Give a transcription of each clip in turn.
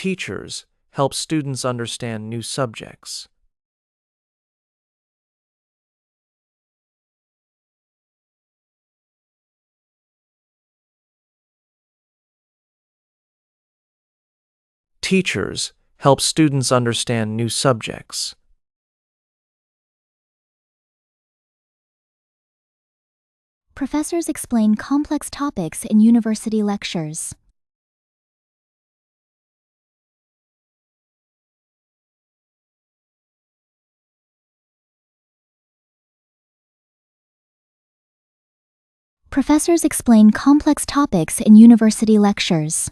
Teachers help students understand new subjects. Teachers help students understand new subjects. Professors explain complex topics in university lectures. Professors explain complex topics in university lectures.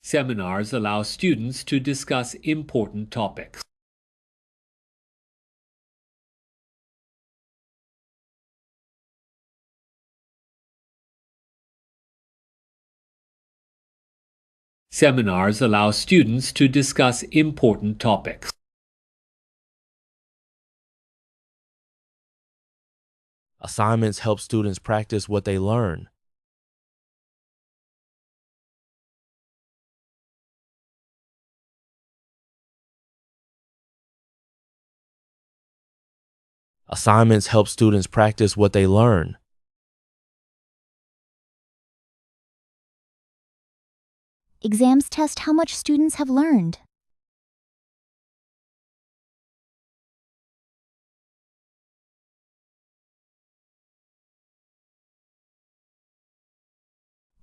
Seminars allow students to discuss important topics. Seminars allow students to discuss important topics. Assignments help students practice what they learn. Assignments help students practice what they learn. Exams test how much students have learned.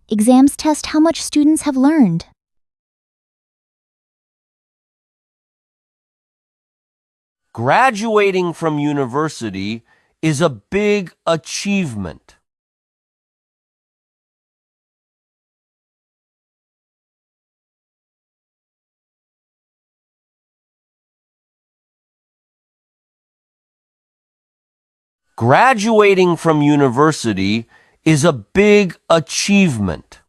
Exams test how much students have learned. Graduating from university is a big achievement. Graduating from university is a big achievement.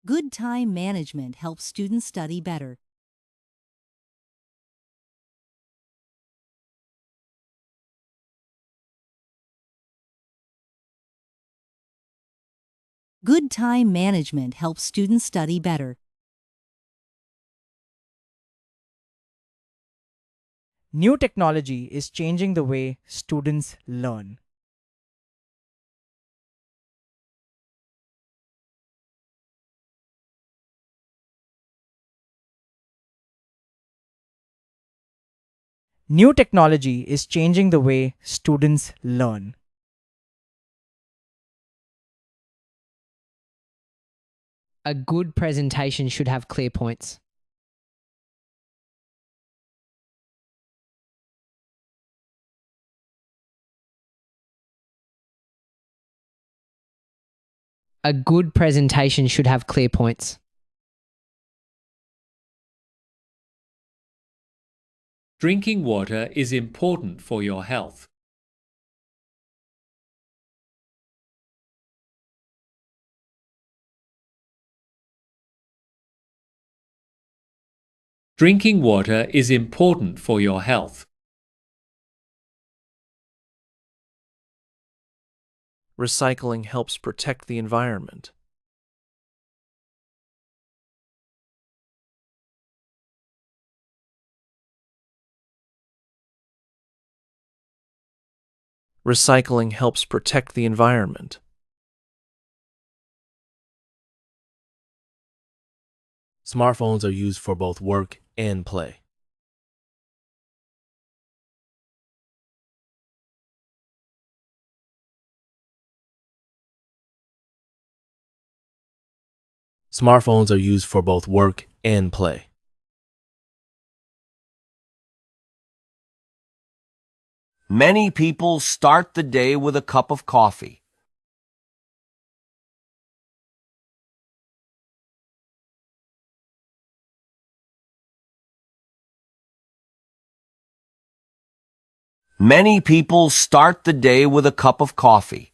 Good time management helps students study better. Good time management helps students study better. New technology is changing the way students learn. New technology is changing the way students learn. A good presentation should have clear points. A good presentation should have clear points. Drinking water is important for your health. Drinking water is important for your health. Recycling helps protect the environment. Recycling helps protect the environment. Smartphones are used for both work and play. Smartphones are used for both work and play. Many people start the day with a cup of coffee. Many people start the day with a cup of coffee.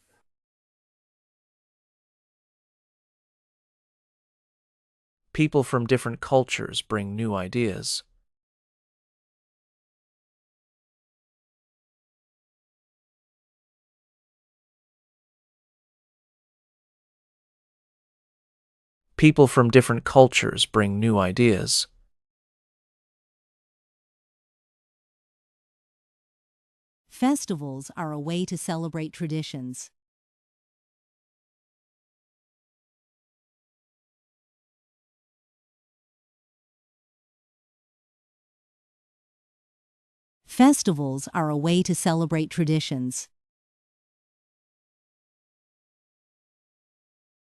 People from different cultures bring new ideas. People from different cultures bring new ideas. Festivals are a way to celebrate traditions. Festivals are a way to celebrate traditions.